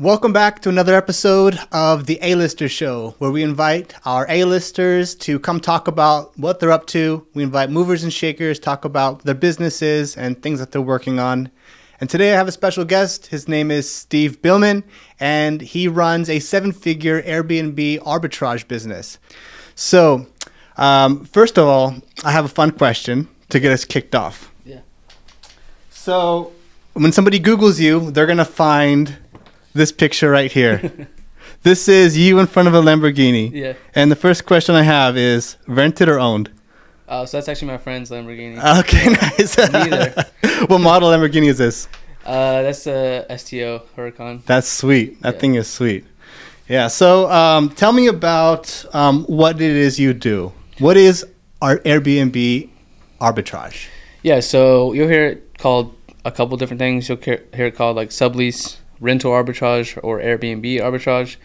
Welcome back to another episode of the A-Lister Show, where we invite our A-listers to come talk about what they're up to. We invite movers and shakers, talk about their businesses and things that they're working on. And today I have a special guest. His name is Steve Billman, and he runs a 7-figure Airbnb arbitrage business. So, first of all, I have a fun question to get us kicked off. Yeah. So, when somebody Googles you, they're going to find this picture right here. This is you in front of a Lamborghini. Yeah. And the first question I have is, rented or owned? So that's actually my friend's Lamborghini. Okay, nice. Neither. What model Lamborghini is this? That's a STO Huracan. That's sweet. That thing is sweet. Yeah. So tell me about what it is you do. What is our Airbnb arbitrage? Yeah. So you'll hear it called a couple different things. You'll hear it called like sublease, rental arbitrage, or Airbnb arbitrage.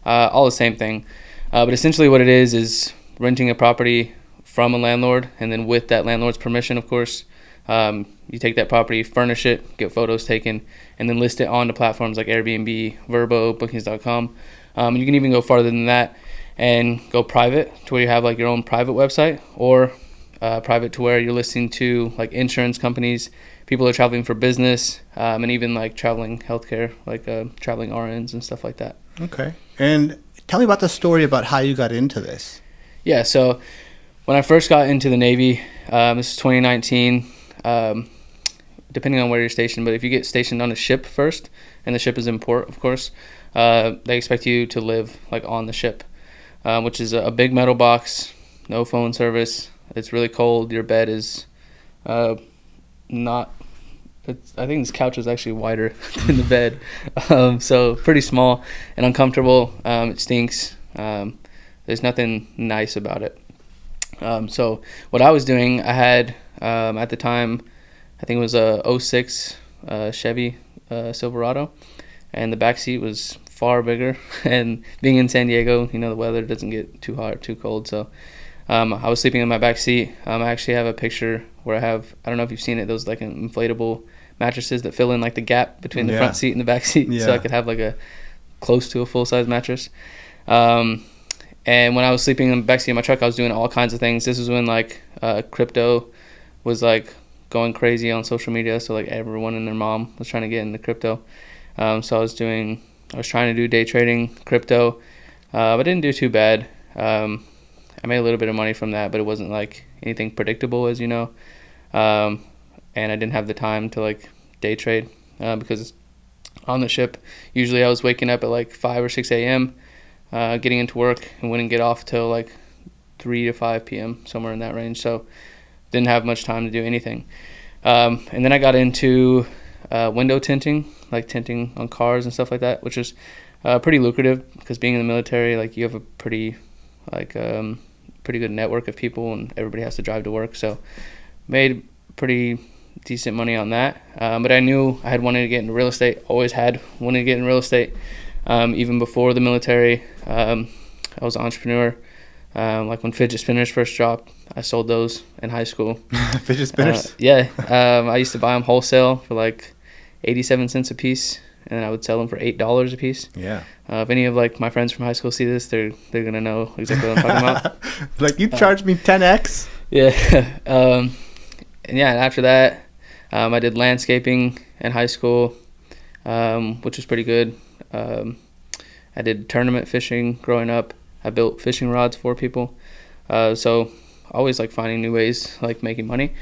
All the same thing. But essentially what it is renting a property from a landlord, and then with that landlord's permission, of course, you take that property, furnish it, get photos taken, and then list it on the platforms like Airbnb, Verbo, Bookings.com. You can even go farther than that and go private to where you have like your own private website, or private to where you're listing to like insurance companies, people are traveling for business, and even like traveling healthcare, like traveling RNs and stuff like that. Okay. And tell me about the story about how you got into this. Yeah, so when I first got into the Navy, this is 2019, depending on where you're stationed, but if you get stationed on a ship first, and the ship is in port, of course, they expect you to live like on the ship, which is a big metal box, no phone service. It's really cold. Your bed is I think this couch is actually wider than the bed, so pretty small and uncomfortable. It stinks. There's nothing nice about it. So what I was doing, I had at the time, I think it was a 06 Chevy Silverado, and the back seat was far bigger. And being in San Diego, the weather doesn't get too hot or too cold, so I was sleeping in my back seat. I actually have a picture where I don't know if you've seen it, those like inflatable mattresses that fill in like the gap between the front seat and the back seat, so I could have like a close to a full-size mattress. And when I was sleeping in the backseat of my truck, I was doing all kinds of things. This was when like crypto was like going crazy on social media, so like everyone and their mom was trying to get into crypto. So I was trying to do day trading crypto, but I didn't do too bad. I made a little bit of money from that, but it wasn't like anything predictable, as you know. And I didn't have the time to like day trade because on the ship, usually I was waking up at like 5 or 6 a.m., getting into work, and wouldn't get off till like 3 to 5 p.m., somewhere in that range. So didn't have much time to do anything. And then I got into window tinting, like tinting on cars and stuff like that, which was pretty lucrative because being in the military, like you have a pretty good network of people, and everybody has to drive to work. So made pretty decent money on that. But I knew I had wanted to get into real estate, always had wanted to get in real estate. Even before the military, I was an entrepreneur. Like when fidget spinners first dropped, I sold those in high school. Fidget spinners? Yeah. I used to buy them wholesale for like 87 cents a piece, and then I would sell them for $8 a piece. Yeah. If any of like my friends from high school see this, they're gonna know exactly what I'm talking about. Like, you charged me 10x? Yeah. And after that, I did landscaping in high school, which was pretty good. I did tournament fishing growing up. I built fishing rods for people. So always like finding new ways, like making money.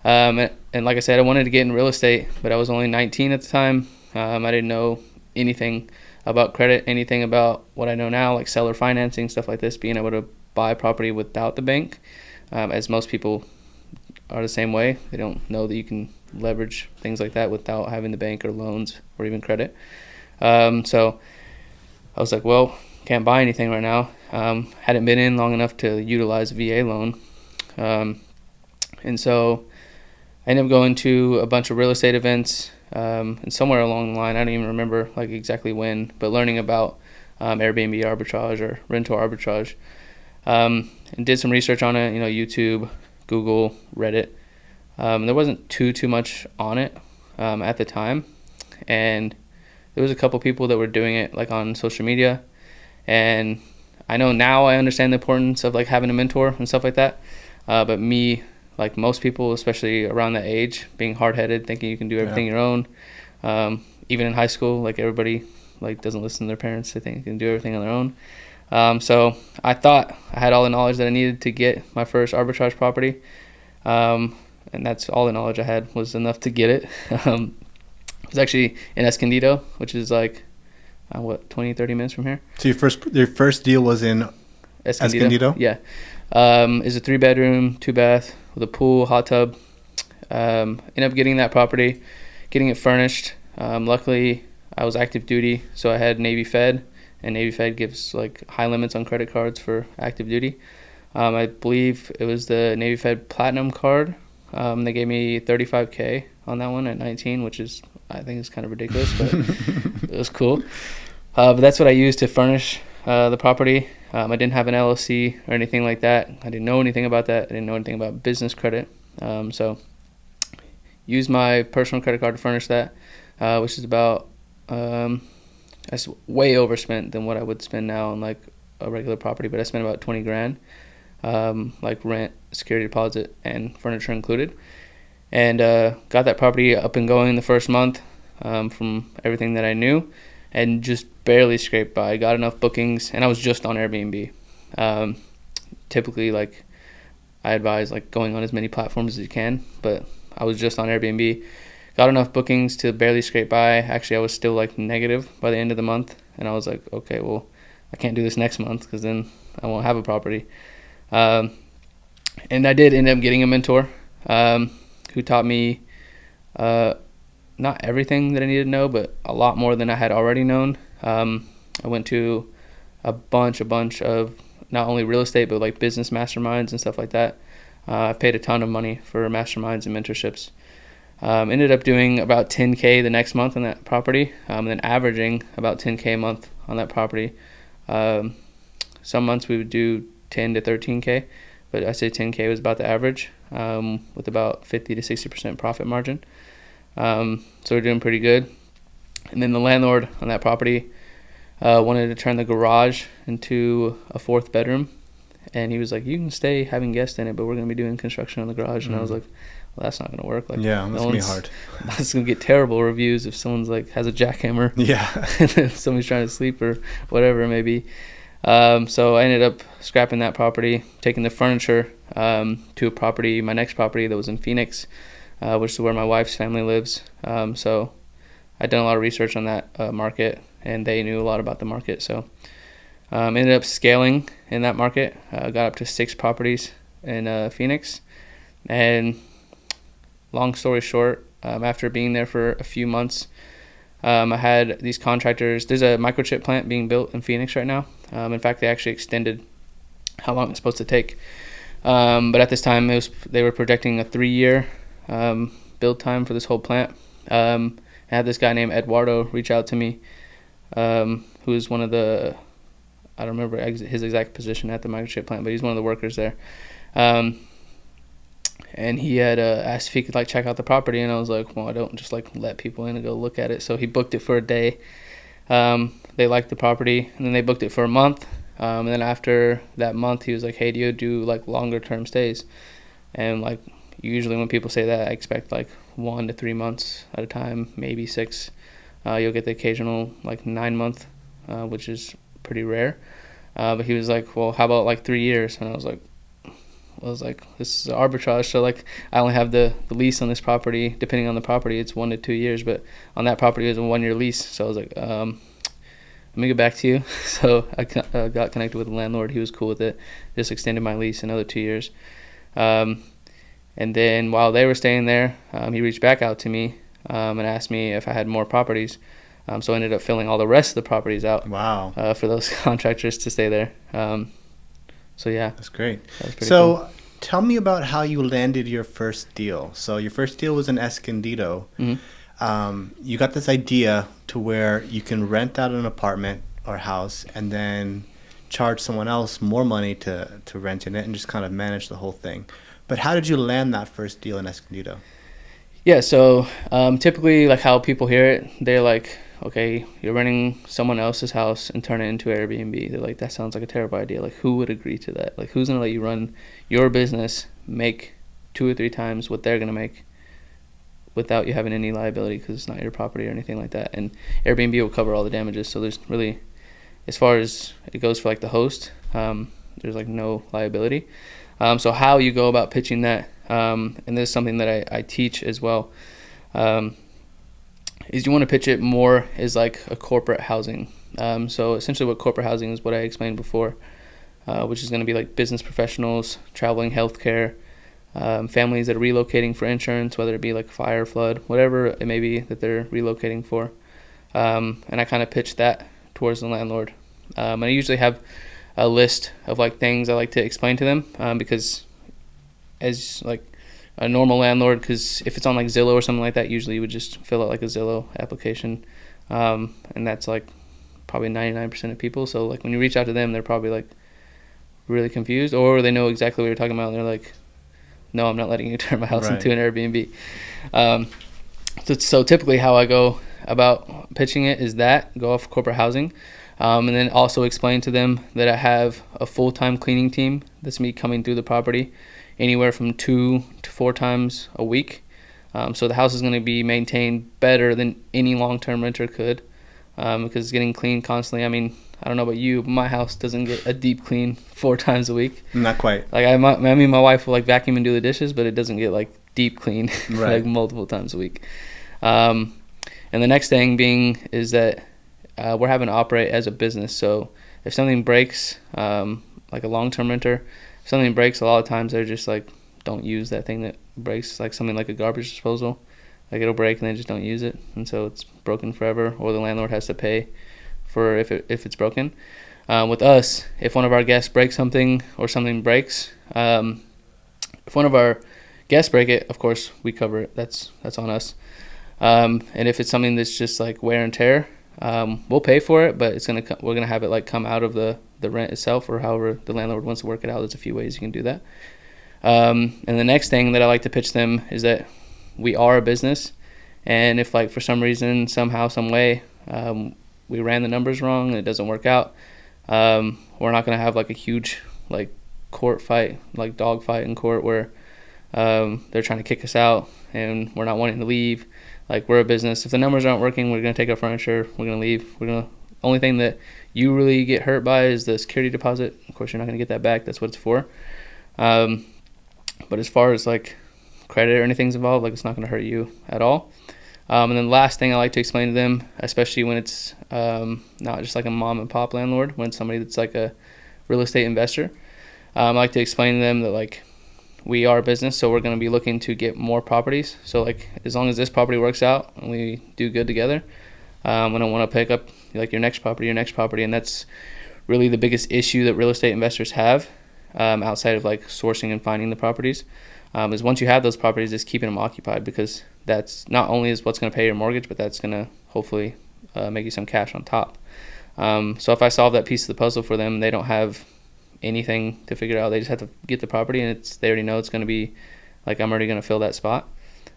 And like I said, I wanted to get in real estate, but I was only 19 at the time. I didn't know anything about credit, anything about what I know now, like seller financing, stuff like this, being able to buy property without the bank, as most people are the same way. They don't know that you can leverage things like that without having the bank or loans or even credit. So I was like, well, can't buy anything right now. Hadn't been in long enough to utilize a VA loan. And so I ended up going to a bunch of real estate events, and somewhere along the line, I don't even remember like exactly when, but learning about Airbnb arbitrage or rental arbitrage, and did some research on it, YouTube, Google, Reddit. There wasn't too much on it at the time, and there was a couple people that were doing it like on social media, and I know now I understand the importance of like having a mentor and stuff like that. But me, like most people, especially around that age, being hard-headed, thinking you can do everything your own. Even in high school, like everybody like doesn't listen to their parents. They think they can do everything on their own. So I thought I had all the knowledge that I needed to get my first arbitrage property. And that's all the knowledge I had was enough to get it. It was actually in Escondido, which is like, 20-30 minutes from here. So your first deal was in Escondido? Yeah. It's a 3-bedroom, 2-bath with a pool, hot tub. Ended up getting that property, getting it furnished. Luckily, I was active duty, so I had Navy Fed, and Navy Fed gives like high limits on credit cards for active duty. I believe it was the Navy Fed Platinum card. They gave me $35K on that one at 19, which is, I think, is kind of ridiculous, but it was cool. But that's what I used to furnish the property. I didn't have an LLC or anything like that. I didn't know anything about that. I didn't know anything about business credit. So used my personal credit card to furnish that, which is about, that's way overspent than what I would spend now on like a regular property, but I spent about 20 grand. Like rent, security deposit, and furniture included, and got that property up and going the first month from everything that I knew, and just barely scraped by. Got enough bookings, and I was just on Airbnb. Typically, like I advise like going on as many platforms as you can, but I was just on Airbnb. Got enough bookings to barely scrape by. Actually, I was still like negative by the end of the month, and I was like, okay, well, I can't do this next month because then I won't have a property. And I did end up getting a mentor who taught me not everything that I needed to know, but a lot more than I had already known. I went to a bunch of not only real estate, but like business masterminds and stuff like that. I paid a ton of money for masterminds and mentorships. Ended up doing about 10K the next month on that property, and then averaging about 10K a month on that property. Some months we would do 10 to 13K, but I say 10K was about the average, with about 50 to 60% profit margin. So we're doing pretty good. And then the landlord on that property wanted to turn the garage into a 4th bedroom, and he was like, you can stay having guests in it, but we're going to be doing construction on the garage. And I was like, well, that's not going to work. Like, yeah, that's going to be hard. That's going to get terrible reviews if someone's like has a jackhammer. Yeah. And then somebody's trying to sleep or whatever it may be. So I ended up scrapping that property, taking the furniture to a property, my next property that was in Phoenix, which is where my wife's family lives. So I'd done a lot of research on that market, and they knew a lot about the market. So ended up scaling in that market, got up to 6 properties in Phoenix. And long story short, after being there for a few months, I had these contractors. There's a microchip plant being built in Phoenix right now. In fact, they actually extended how long it's supposed to take. But at this time, they were projecting a 3-year build time for this whole plant. I had this guy named Eduardo reach out to me, who is one of the, I don't remember his exact position at the microchip plant, but he's one of the workers there. And he had asked if he could like check out the property, and I was like, well, I don't just like let people in and go look at it. So he booked it for a day. They liked the property, and then they booked it for a month. And then after that month, he was like, hey, do you do like longer term stays? And like usually when people say that, I expect like 1 to 3 months at a time, maybe 6. You'll get the occasional like 9-month, which is pretty rare. But he was like, well, how about like 3 years? And I was like, this is arbitrage. So like I only have the lease on this property. Depending on the property, it's 1 to 2 years. But on that property, it was a 1-year lease. So I was like, let me get back to you. So I got connected with the landlord. He was cool with it. Just extended my lease another 2 years. And then while they were staying there, he reached back out to me and asked me if I had more properties. So I ended up filling all the rest of the properties out. Wow. For those contractors to stay there. So yeah. That's great. That was so cool. Tell me about how you landed your first deal. So your first deal was in Escondido. Mm-hmm. You got this idea to where you can rent out an apartment or house and then charge someone else more money to rent in it and just kind of manage the whole thing. But how did you land that first deal in Escondido? Yeah, so typically, like how people hear it, they're like, okay, you're renting someone else's house and turn it into Airbnb. They're like, that sounds like a terrible idea. Like, who would agree to that? Like, who's going to let you run your business, make 2 or 3 times what they're going to make without you having any liability because it's not your property or anything like that? And Airbnb will cover all the damages. So there's really, as far as it goes for like the host, there's like no liability. So how you go about pitching that, and this is something that I teach as well, is you want to pitch it more as like a corporate housing. So essentially what corporate housing is what I explained before, which is going to be like business professionals, traveling healthcare, families that are relocating for insurance, whether it be like fire, flood, whatever it may be that they're relocating for. And I kind of pitch that towards the landlord. And I usually have a list of like things I like to explain to them, because as like a normal landlord, because if it's on like Zillow or something like that, usually you would just fill out like a Zillow application, and that's like probably 99% of people. So like when you reach out to them, they're probably like really confused, or they know exactly what you're talking about and they're like, no, I'm not letting you turn my house into an Airbnb. So typically how I go about pitching it is that go off corporate housing. And then also explain to them that I have a full-time cleaning team. That's me coming through the property anywhere from 2 to 4 times a week. So the house is going to be maintained better than any long-term renter could, because it's getting cleaned constantly. I mean, I don't know about you, but my house doesn't get a deep clean 4 times a week. Not quite. Like my wife will like vacuum and do the dishes, but it doesn't get like deep clean like multiple times a week. And the next thing being is that we're having to operate as a business. So if something breaks, like a long-term renter, if something breaks, a lot of times they're just like, don't use that thing that breaks, like something like a garbage disposal. Like it'll break and they just don't use it. And so it's broken forever, or the landlord has to pay for if it's broken. With us, if one of our guests breaks something or something breaks, if one of our guests break it, of course we cover it. That's on us. And if it's something that's just like wear and tear, we'll pay for it, but we're gonna have it like come out of the rent itself, or however the landlord wants to work it out. There's a few ways you can do that. And the next thing that I like to pitch them is that we are a business, and if like for some reason, somehow, some way, we ran the numbers wrong and it doesn't work out, we're not gonna have like a huge like court fight, like dog fight in court where they're trying to kick us out and we're not wanting to leave. Like, we're a business. If the numbers aren't working, we're going to take our furniture. We're going to leave. Only thing that you really get hurt by is the security deposit. Of course, you're not going to get that back. That's what it's for. But as far as, like, credit or anything's involved, like, it's not going to hurt you at all. And then the last thing I like to explain to them, especially when it's not just like a mom and pop landlord, when it's somebody that's like a real estate investor, I like to explain to them that, like, we are a business, so we're going to be looking to get more properties. So like, as long as this property works out and we do good together, I don't want to pick up like your next property, and that's really the biggest issue that real estate investors have, outside of like sourcing and finding the properties, is once you have those properties, just keeping them occupied, because that's not only is what's going to pay your mortgage, but that's going to hopefully make you some cash on top. So if I solve that piece of the puzzle for them, they don't have anything to figure out. They just have to get the property, and they already know it's going to be like, I'm already going to fill that spot.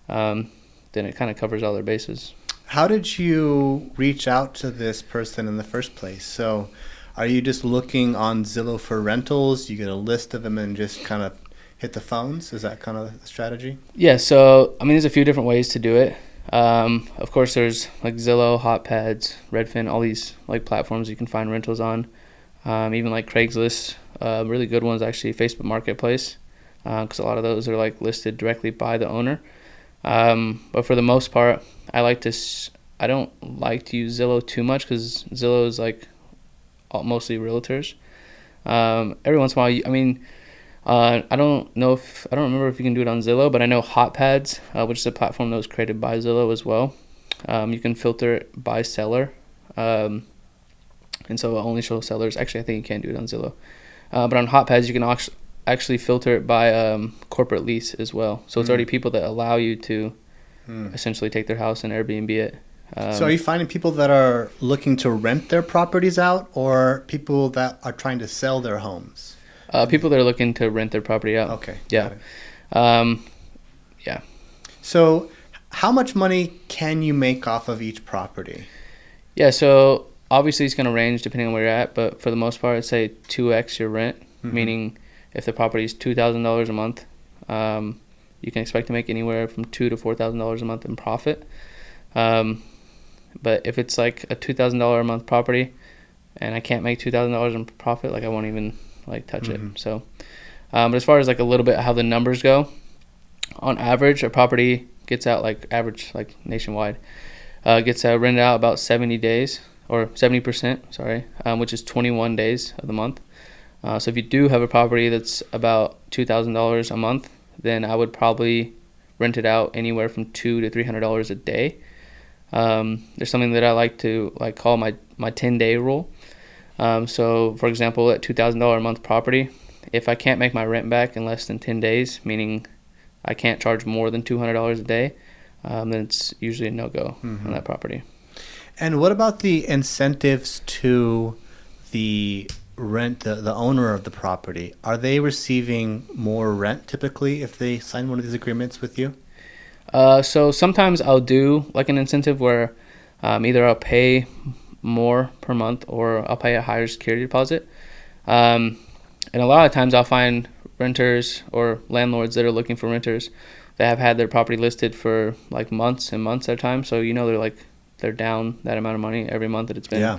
Then it kind of covers all their bases. How did you reach out to this person in the first place? So are you just looking on Zillow for rentals? You get a list of them and just kind of hit the phones? Is that kind of the strategy? Yeah, so I mean, there's a few different ways to do it. Of course, there's like Zillow, HotPads, Redfin, all these like platforms you can find rentals on. Even like Craigslist, really good ones actually, Facebook Marketplace, because a lot of those are like listed directly by the owner. But for the most part, I don't like to use Zillow too much, because Zillow is like mostly realtors. Every once in a while, I mean, I don't remember if you can do it on Zillow, but I know HotPads, which is a platform that was created by Zillow as well. You can filter it by seller. And so it'll only show sellers. Actually, I think you can do it on Zillow. But on HotPads, you can actually filter it by corporate lease as well. So it's already people that allow you to essentially take their house and Airbnb it. So are you finding people that are looking to rent their properties out, or people that are trying to sell their homes? People that are looking to rent their property out. Okay. Yeah. Yeah. So How much money can you make off of each property? Yeah, so obviously it's going to range depending on where you're at, but for the most part, I'd say 2x your rent, meaning if the property is $2,000 a month, you can expect to make anywhere from $2,000 to $4,000 a month in profit. But if it's like a $2,000 a month property and I can't make $2,000 in profit, like I won't even like touch it. So, but as far as like a little bit how the numbers go, on average, a property gets out like nationwide, gets rented out about 70 days or 70%, sorry, which is 21 days of the month. So if you do have a property that's about $2,000 a month, then I would probably rent it out anywhere from $200 to $300 a day. There's something that I like to call my 10-day rule. So for example, at $2,000 a month property, if I can't make my rent back in less than 10 days, meaning I can't charge more than $200 a day, then it's usually a no-go on that property. And what about the incentives to the the owner of the property? Are they receiving more rent typically if they sign one of these agreements with you? So sometimes I'll do like an incentive where either I'll pay more per month or I'll pay a higher security deposit. And a lot of times I'll find renters or landlords that are looking for renters that have had their property listed for like months and months at a time. So they're down that amount of money every month that it's been. Yeah.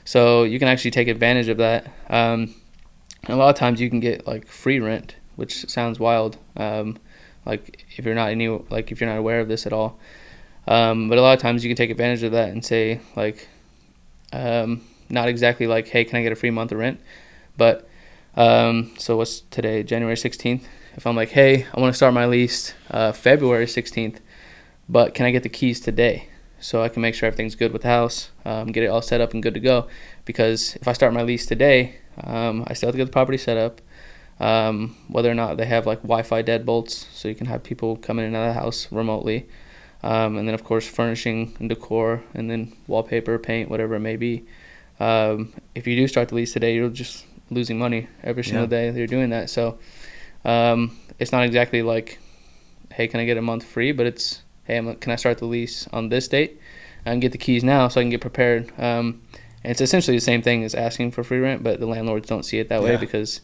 So you can actually take advantage of that. And a lot of times you can get like free rent, which sounds wild. Like if you're not aware of this at all. But a lot of times you can take advantage of that and say like, not exactly like, hey, can I get a free month of rent? But so what's today, January 16th? If I'm like, hey, I want to start my lease February 16th, but can I get the keys today? So I can make sure everything's good with the house, get it all set up and good to go. Because if I start my lease today, I still have to get the property set up. Whether or not they have like Wi-Fi deadbolts, so you can have people come in and out of the house remotely. And then of course furnishing and decor, and then wallpaper, paint, whatever it may be. If you do start the lease today, you're just losing money every single day that you're doing that. So it's not exactly like, hey, can I get a month free? But it's, hey, can I start the lease on this date and get the keys now so I can get prepared? And it's essentially the same thing as asking for free rent, but the landlords don't see it that way because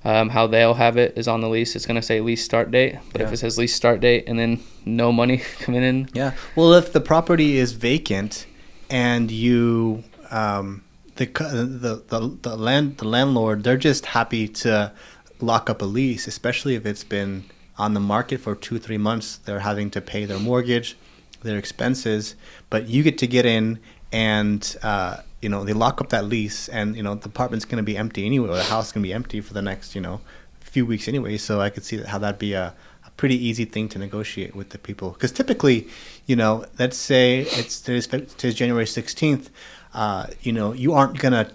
how they'll have it is on the lease. It's going to say lease start date, but if it says lease start date and then no money coming in. Yeah. Well, if the property is vacant and you the landlord, they're just happy to lock up a lease, especially if it's been on the market for 2-3 months. They're having to pay their mortgage, their expenses, but you get to get in and they lock up that lease, and the apartment's going to be empty anyway, or the house is going to be empty for the next few weeks anyway. So I could see how that'd be a pretty easy thing to negotiate with the people, because typically, let's say today's January 16th. You aren't gonna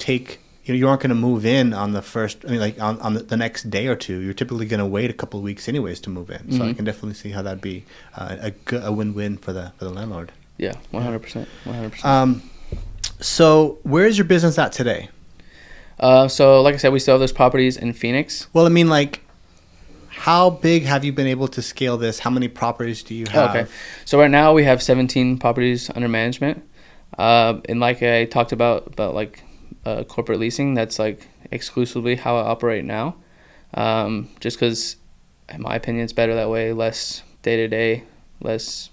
you aren't gonna move in on the first. On the next day or two. You're typically gonna wait a couple of weeks anyways to move in. So I can definitely see how that'd be a win-win for the landlord. Yeah, 100%, 100%. So where's your business at today? So like I said, we still have those properties in Phoenix. Well, I mean, like, how big have you been able to scale this? How many properties do you have? Okay, so right now we have 17 properties under management. And like I talked about like corporate leasing, that's like exclusively how I operate now. Just because, in my opinion, it's better that way. Less day-to-day, less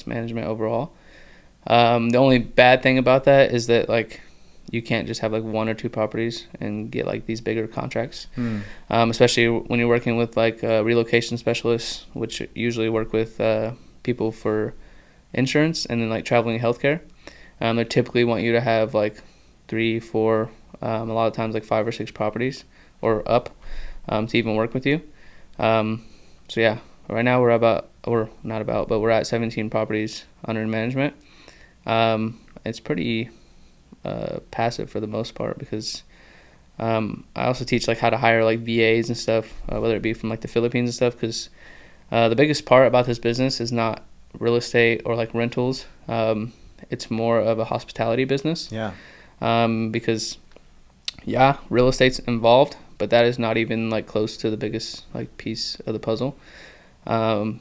management overall. The only bad thing about that is that like you can't just have like 1 or 2 properties and get like these bigger contracts. Especially when you're working with like relocation specialists, which usually work with people for insurance and then like traveling healthcare. They typically want you to have like 3, 4, a lot of times like 5 or 6 properties or up to even work with you. So yeah, right now we're at 17 properties under management. It's pretty passive for the most part, because I also teach like how to hire like VAs and stuff, whether it be from like the Philippines and stuff, because the biggest part about this business is not real estate or like rentals. It's more of a hospitality business. Yeah. Because real estate's involved, but that is not even like close to the biggest like piece of the puzzle.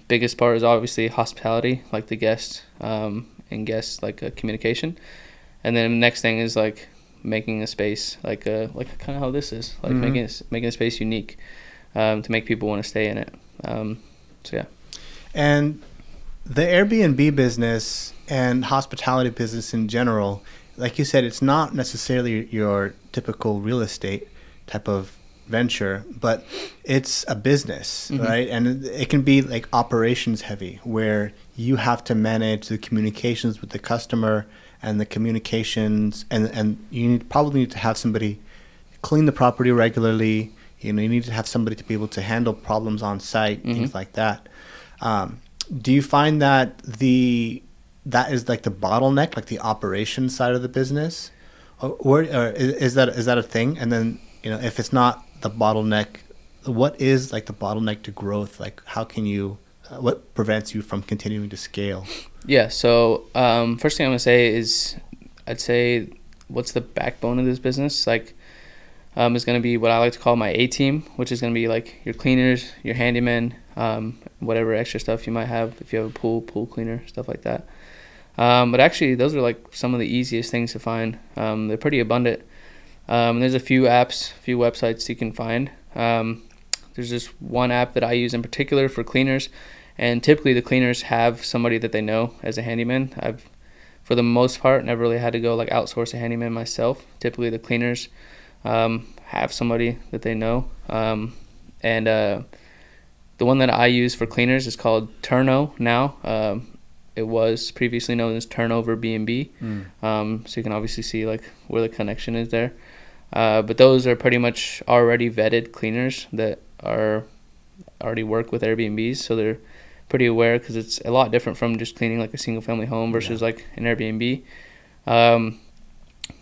Biggest part is obviously hospitality, like the guest and guest like communication, and then the next thing is like making a space like kind of how this is, like making a space unique to make people want to stay in it. So yeah. And the Airbnb business and hospitality business in general, like you said, it's not necessarily your typical real estate type of venture, but it's a business, right? And it can be like operations heavy, where you have to manage the communications with the customer and the communications, and you probably need to have somebody clean the property regularly. You need to have somebody to be able to handle problems on site, things like that. Do you find that that is like the bottleneck, like the operations side of the business, or is that a thing? And then, if it's not the bottleneck, what is like the bottleneck to growth? Like, how can you, what prevents you from continuing to scale? Yeah. So first thing I'm gonna say is, I'd say what's the backbone of this business? Like, is going to be what I like to call my A team, which is going to be like your cleaners, your handymen, whatever extra stuff you might have if you have a pool cleaner, stuff like that. But actually, those are like some of the easiest things to find. They're pretty abundant. There's a few apps, a few websites you can find. There's just one app that I use in particular for cleaners, and typically the cleaners have somebody that they know as a handyman. I've, for the most part, never really had to go like outsource a handyman myself. Typically the cleaners have somebody that they know, and the one that I use for cleaners is called Turno now. It was previously known as Turnover B&B, so you can obviously see like where the connection is there. But those are pretty much already vetted cleaners that are already work with Airbnbs, so they're pretty aware, because it's a lot different from just cleaning like a single family home versus like an Airbnb.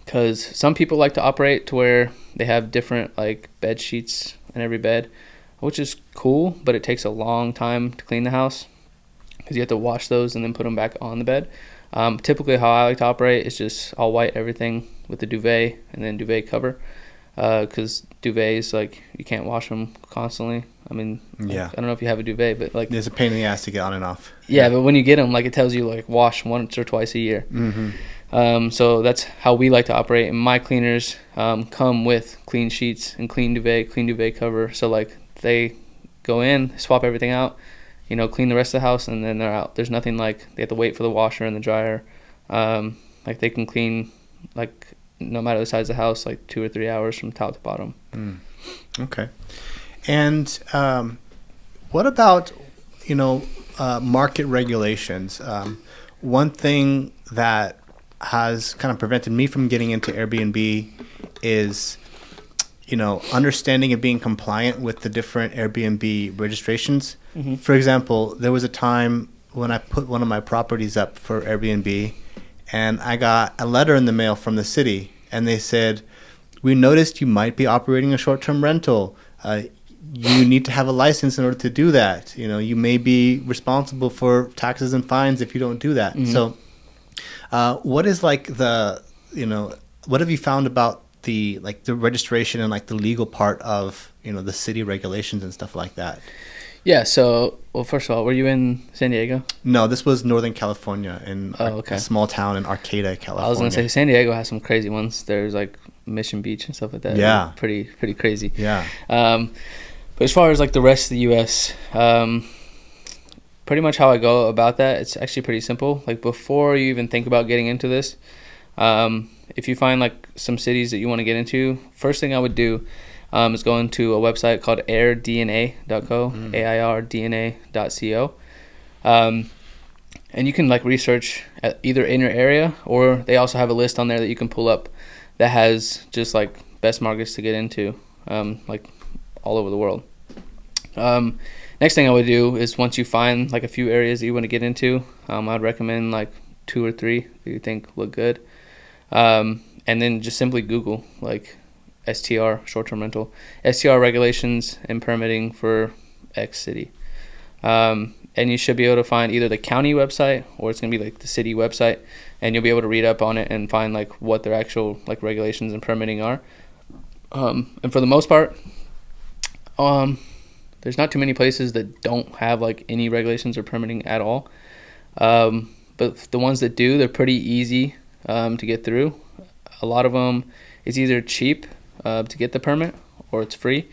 Because some people like to operate to where they have different like bed sheets in every bed, which is cool, but it takes a long time to clean the house because you have to wash those and then put them back on the bed. Typically how I like to operate is just I'll white everything with the duvet and then duvet cover, because duvets, like, you can't wash them constantly. I mean, like, I don't know if you have a duvet, but like there's a pain in the ass to get on and off. Yeah, but when you get them, like, it tells you like wash once or twice a year. So that's how we like to operate, and my cleaners come with clean sheets and clean duvet cover. So like they go in, swap everything out, clean the rest of the house, and then they're out. There's nothing like they have to wait for the washer and the dryer. Like they can clean, like, no matter the size of the house, like 2 or 3 hours from top to bottom. Okay. And what about market regulations? One thing that has kind of prevented me from getting into Airbnb is understanding and being compliant with the different Airbnb registrations. For example, there was a time when I put one of my properties up for Airbnb, and I got a letter in the mail from the city, and they said, "We noticed you might be operating a short-term rental. You need to have a license in order to do that. You may be responsible for taxes and fines if you don't do that." So what is like what have you found about the registration and like the legal part of the city regulations and stuff like that? Yeah, so, well, first of all, were you in San Diego? No, this was Northern California, in a small town in Arcata, California. I was going to say, San Diego has some crazy ones. There's like Mission Beach and stuff like that. Yeah. Pretty crazy. Yeah. But as far as like the rest of the U.S., pretty much how I go about that, it's actually pretty simple. Like, before you even think about getting into this, if you find like some cities that you want to get into, first thing I would do is go into a website called airdna.co, airdna.co. And you can like research either in your area, or they also have a list on there that you can pull up that has just like best markets to get into, like all over the world. Next thing I would do is, once you find like a few areas that you want to get into, I'd recommend like 2 or 3 that you think look good. And then just simply Google like STR, short-term rental, STR regulations and permitting for X city. And you should be able to find either the county website, or it's going to be like the city website, and you'll be able to read up on it and find like what their actual like regulations and permitting are. And for the most part, the there's not too many places that don't have like any regulations or permitting at all. But the ones that do, they're pretty easy to get through. A lot of them, it's either cheap to get the permit or it's free.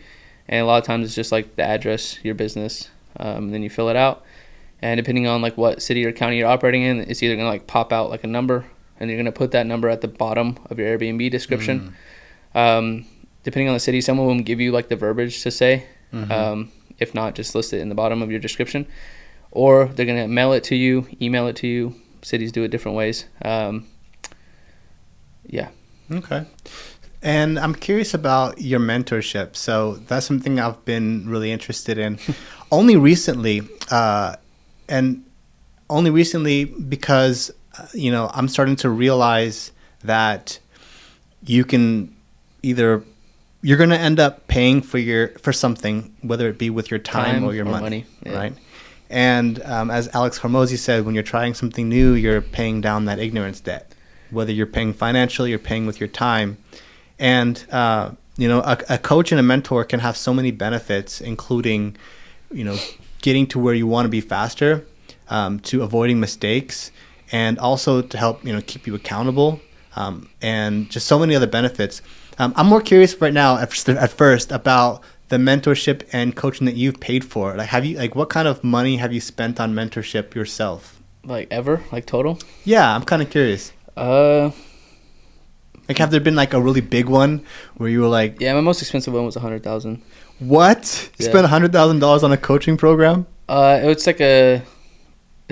And a lot of times it's just like the address, your business, and then you fill it out. And depending on like what city or county you're operating in, it's either going to like pop out like a number, and you're going to put that number at the bottom of your Airbnb description. Depending on the city, some of them give you like the verbiage to say. If not, just list it in the bottom of your description. Or they're going to mail it to you, email it to you. Cities do it different ways. Yeah. Okay. And I'm curious about your mentorship. So that's something I've been really interested in. Only recently, because, I'm starting to realize that you can either, you're going to end up paying for something, whether it be with your time or your money. Yeah. Right? And as Alex Hormozi said, when you're trying something new, you're paying down that ignorance debt. Whether you're paying financially, you're paying with your time. And, a coach and a mentor can have so many benefits, including, getting to where you want to be faster, to avoiding mistakes, and also to help, keep you accountable, and just so many other benefits. I'm more curious right now at first about the mentorship and coaching that you've paid for. Like, what kind of money have you spent on mentorship yourself? Like ever? Like total? Yeah, I'm kind of curious. Like, have there been like a really big one where you were like... Yeah, my most expensive one was $100,000. What? You spent $100,000 on a coaching program? It's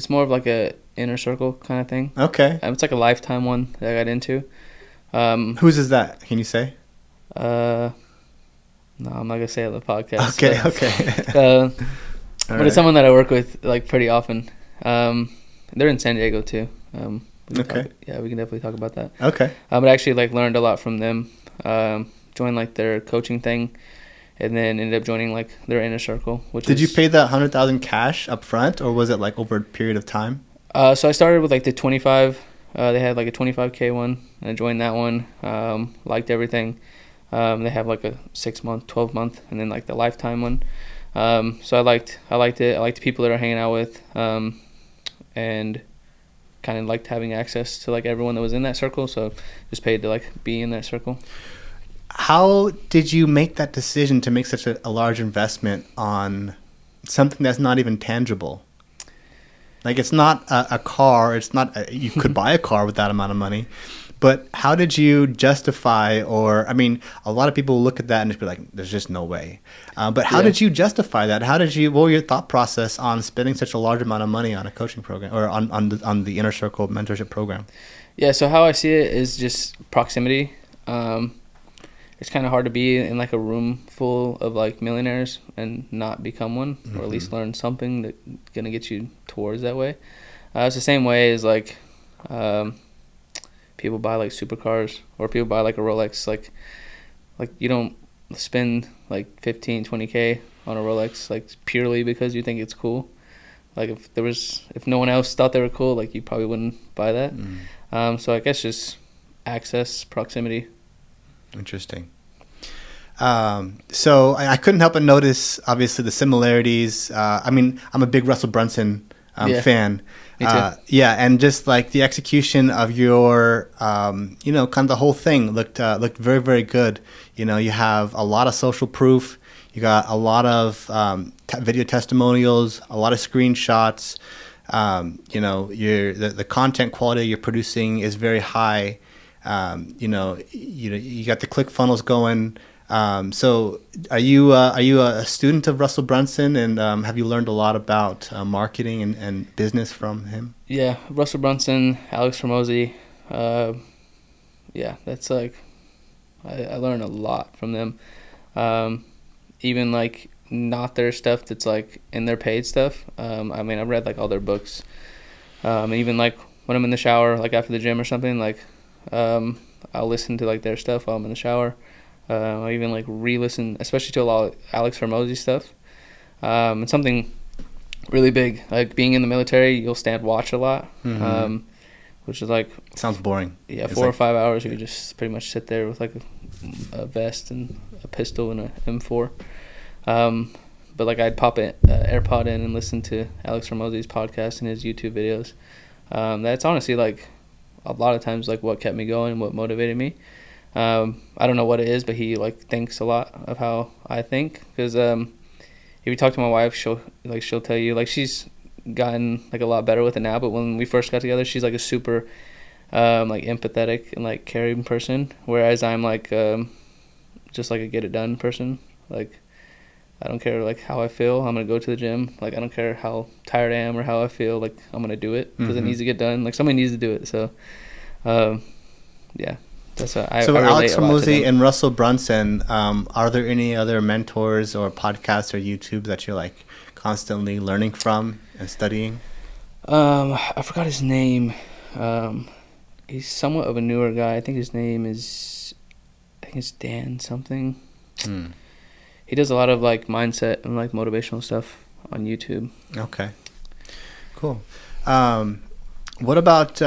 more of like a inner circle kind of thing. Okay. It's like a lifetime one that I got into. Whose is that? Can you say? No, I'm not gonna say it on the podcast. Okay. But right. It's someone that I work with like pretty often. They're in San Diego too. We can definitely talk about that. Okay. But I actually like learned a lot from them. Joined like their coaching thing, and then ended up joining like their inner circle. Did you pay that $100,000 cash up front, or was it like over a period of time? So I started with like the 25. They had like a 25K one, and I joined that one. Liked everything. They have like a 6-month, 12-month, and then like the lifetime one. So I liked it. I liked the people that I hanging out with, and kind of liked having access to like everyone that was in that circle. So just paid to like be in that circle. How did you make that decision to make such a large investment on something that's not even tangible? Like, it's not a car. It's not you could buy a car with that amount of money. But how did you justify, a lot of people look at that and just be like, there's just no way. But how did you justify that? What were your thought process on spending such a large amount of money on a coaching program or on the Inner Circle mentorship program? Yeah, so how I see it is just proximity. It's kind of hard to be in like a room full of like millionaires and not become one, or at least learn something that's going to get you towards that way. It's the same way as like... people buy like supercars, or people buy like a Rolex. Like you don't spend like 15, 20K on a Rolex like purely because you think it's cool. Like if no one else thought they were cool, like you probably wouldn't buy that. So I guess just access, proximity. Interesting. So I couldn't help but notice obviously the similarities. I'm a big Russell Brunson fan. Me too. And just like the execution of your, kind of the whole thing looked very, very good. You have a lot of social proof. You got a lot of video testimonials, a lot of screenshots. The content quality you're producing is very high. You got the ClickFunnels going. So are you a student of Russell Brunson, and have you learned a lot about marketing and business from him? Yeah, Russell Brunson, Alex Hormozi. That's like I learned a lot from them. Even like not their stuff that's like in their paid stuff. I've read like all their books. Even like when I'm in the shower, like after the gym or something, like I'll listen to like their stuff while I'm in the shower. I even like re-listen, especially to a lot of Alex Hormozi stuff. And something really big, like being in the military, you'll stand watch a lot, which is like... Sounds boring. Yeah, 4 or 5 hours, you just pretty much sit there with like a vest and a pistol and a M4. but like I'd pop it AirPod in and listen to Alex Hormozi's podcast and his YouTube videos. That's honestly like a lot of times like what kept me going, what motivated me. I don't know what it is, but he like thinks a lot of how I think, because if you talk to my wife, she'll tell you like she's gotten like a lot better with it now, but when we first got together, she's like a super like empathetic and like caring person, whereas I'm like just like a get it done person. Like I don't care like how I feel, I'm gonna go to the gym. Like I don't care how tired I am or how I feel, like I'm gonna do it because it needs to get done. Like somebody needs to do it. So yeah, that's what I relate Alex a lot to Hormozi them. and Russell Brunson, are there any other mentors or podcasts or YouTube that you're like constantly learning from and studying? I forgot his name. He's somewhat of a newer guy. I think his name is Dan something. He does a lot of like mindset and like motivational stuff on YouTube. Okay, cool. What about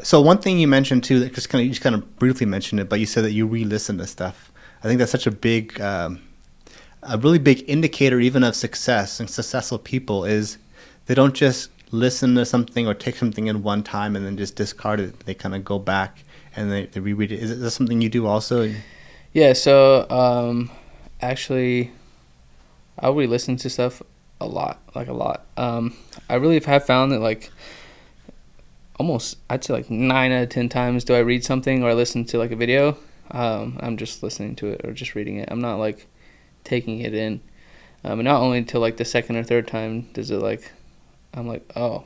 so one thing you mentioned too, that you just kind of briefly mentioned it, but you said that you re-listen to stuff. I think that's such a big, a really big indicator even of success and successful people is they don't just listen to something or take something in one time and then just discard it. They kind of go back and they reread it. Is that something you do also? Yeah. So actually, I re-listen to stuff a lot. I really have found that like almost I'd say like 9 out of 10 times do I read something or I listen to like a video, I'm just listening to it or just reading it. I'm not like taking it in, and not only until like the second or third time does it like I'm like oh,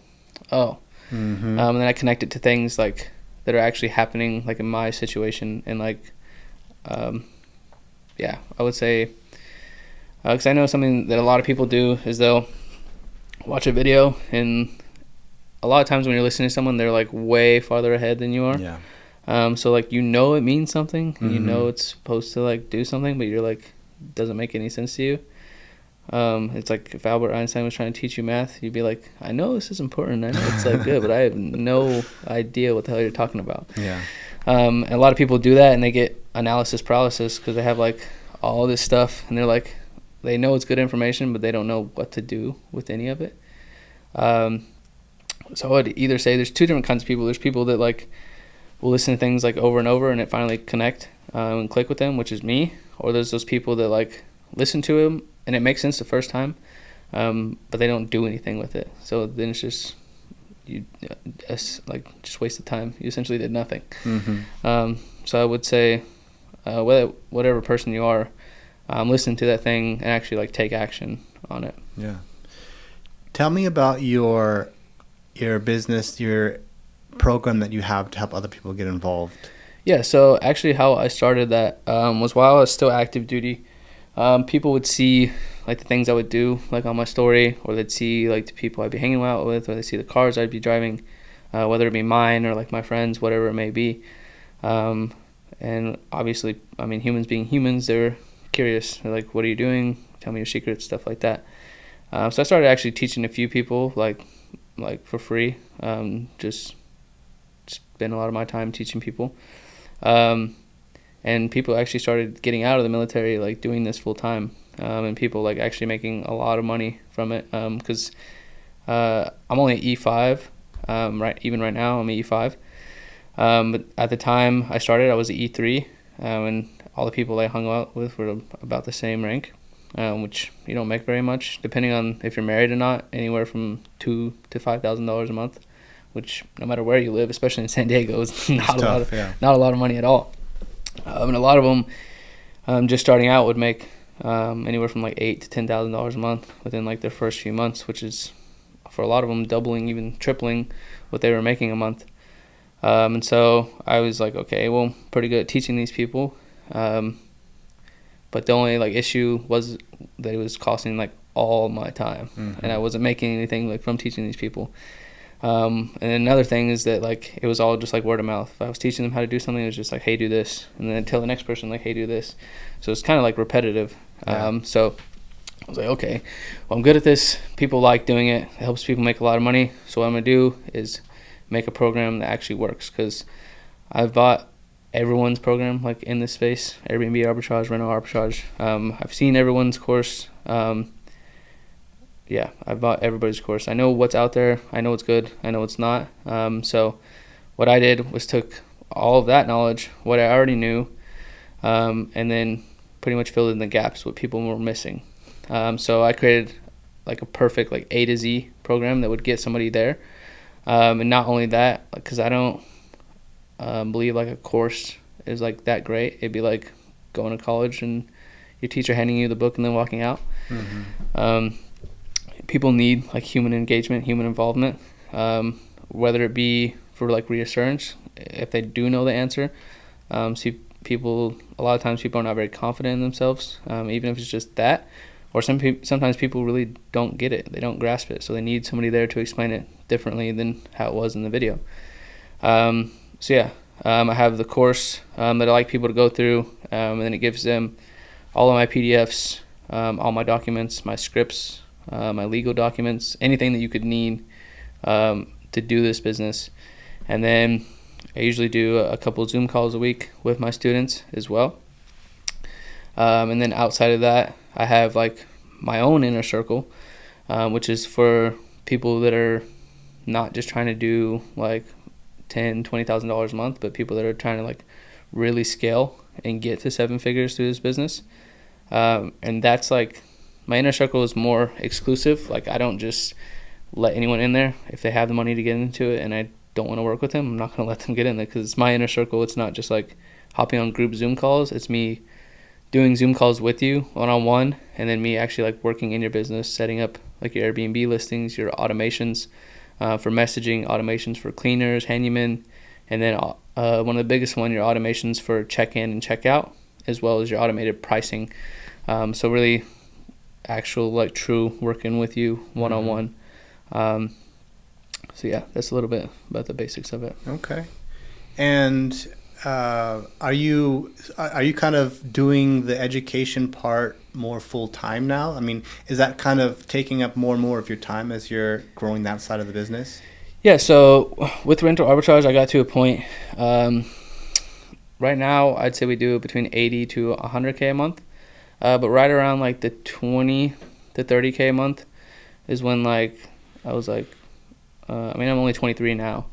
and then I connect it to things like that are actually happening like in my situation, and like yeah, I would say because I know something that a lot of people do is they'll watch a video, and a lot of times when you're listening to someone, they're like way farther ahead than you are. Yeah. So like it means something, and you know it's supposed to like do something, but you're like doesn't make any sense to you. It's like if Albert Einstein was trying to teach you math, you'd be like, I know this is important, I know it's like good, but I have no idea what the hell you're talking about. Yeah. And a lot of people do that, and they get analysis paralysis because they have like all this stuff, and they're like, they know it's good information, but they don't know what to do with any of it. So I would either say there's two different kinds of people. There's people that like will listen to things like over and over, and it finally connect and click with them, which is me. Or there's those people that like listen to them and it makes sense the first time, but they don't do anything with it. So then it's just just wasted time. You essentially did nothing. So I would say whatever person you are, listen to that thing and actually like take action on it. Yeah. Tell me about your business, your program that you have to help other people get involved. Yeah, so actually how I started that was while I was still active duty. People would see like the things I would do like on my story, or they'd see like the people I'd be hanging out with, or they'd see the cars I'd be driving, whether it be mine or like my friends, whatever it may be. And obviously, I mean, humans being humans, they're curious. They're like, what are you doing? Tell me your secrets, stuff like that. So I started actually teaching a few people like for free. Just spend a lot of my time teaching people. And people actually started getting out of the military, like doing this full time. And people like actually making a lot of money from it. Because I'm only at E5. Even right now, I'm at E5. But at the time I started, I was at E3. And all the people I hung out with were about the same rank. Which you don't make very much, depending on if you're married or not, anywhere from $2,000 to $5,000 a month, which no matter where you live, especially in San Diego, is not a lot of money at all. And a lot of them, just starting out, would make anywhere from like $8,000 to $10,000 a month within like their first few months, which is for a lot of them doubling, even tripling what they were making a month. And so I was like, okay, well, pretty good at teaching these people. But the only like issue was that it was costing like all my time, and I wasn't making anything like from teaching these people. And another thing is that like it was all just like word of mouth. If I was teaching them how to do something, it was just like, hey, do this, and then I'd tell the next person like, hey, do this. So it's kind of like repetitive. So I was like, okay, well, I'm good at this. People like doing it. It helps people make a lot of money. So what I'm gonna do is make a program that actually works, because I've bought everyone's program like in this space, AirBNB Arbitrage, rental arbitrage. I've seen everyone's course, yeah, I bought everybody's course. I know what's out there. I know what's good. I know what's not. So what I did was took all of that knowledge, what I already knew, and then pretty much filled in the gaps, what people were missing. So I created like a perfect like A to Z program that would get somebody there. And not only that, because I don't believe like a course is like that great. It'd be like going to college and your teacher handing you the book and then walking out. Mm-hmm. People need like human engagement, human involvement, whether it be for like reassurance if they do know the answer. See, people, a lot of times people are not very confident in themselves, even if it's just that. Or sometimes people really don't get it. They don't grasp it. So they need somebody there to explain it differently than how it was in the video. I have the course that I like people to go through, and then it gives them all of my PDFs, all my documents, my scripts, my legal documents, anything that you could need to do this business. And then I usually do a couple of Zoom calls a week with my students as well. And then outside of that, I have like my own inner circle, which is for people that are not just trying to do like $10,000-$20,000 a month, but people that are trying to like really scale and get to 7 figures through this business. And that's like, my inner circle is more exclusive. Like I don't just let anyone in there. If they have the money to get into it and I don't want to work with them, I'm not going to let them get in there, because it's my inner circle. It's not just like hopping on group Zoom calls. It's me doing Zoom calls with you one-on-one, and then me actually like working in your business, setting up like your Airbnb listings, your automations for messaging, automations for cleaners, handymen, and then one of the biggest one, your automations for check-in and check-out, as well as your automated pricing. So really actual like true working with you one-on-one. So yeah, that's a little bit about the basics of it. Okay. And are you kind of doing the education part more full time now? I mean, is that kind of taking up more and more of your time as you're growing that side of the business? Yeah. So with rental arbitrage, I got to a point. Right now, I'd say we do between 80 to 100K a month. But right around like the 20 to 30K a month is when like I was like, I'm only 23 now.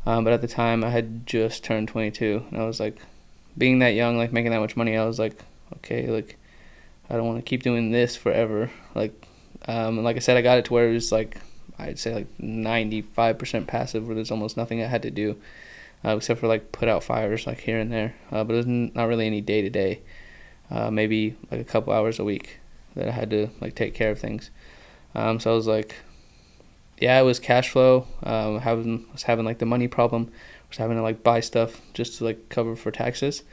But at the time I had just turned 22, and I was like, being that young, like making that much money, I was like, okay, like I don't want to keep doing this forever. Like, and like I said, I got it to where it was like, I'd say like 95% passive, where there's almost nothing I had to do, except for like put out fires like here and there. But it was not really any day to day, maybe like a couple hours a week that I had to like take care of things. So I was like, yeah, it was cash flow. Was having like the money problem. Was having to like buy stuff just to like cover for taxes.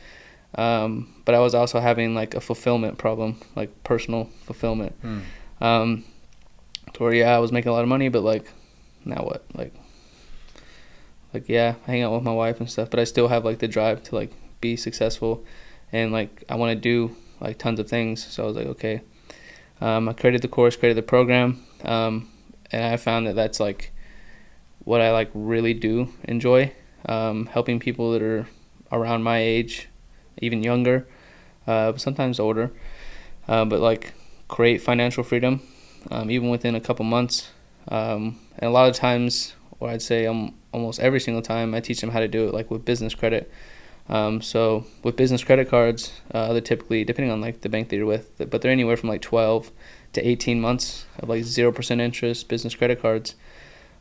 But I was also having like a fulfillment problem, like personal fulfillment. To where I was making a lot of money, but like now what? Like yeah, I hang out with my wife and stuff, but I still have like the drive to like be successful, and like I want to do like tons of things. So I was like, okay. I created the course, created the program. And I found that that's like what I like really do enjoy, helping people that are around my age, even younger, sometimes older, but like create financial freedom, even within a couple months. And a lot of times, or I'd say almost every single time, I teach them how to do it like with business credit. So with business credit cards, they're typically, depending on like the bank that you're with, but they're anywhere from like 12 to 18 months of like 0% interest business credit cards.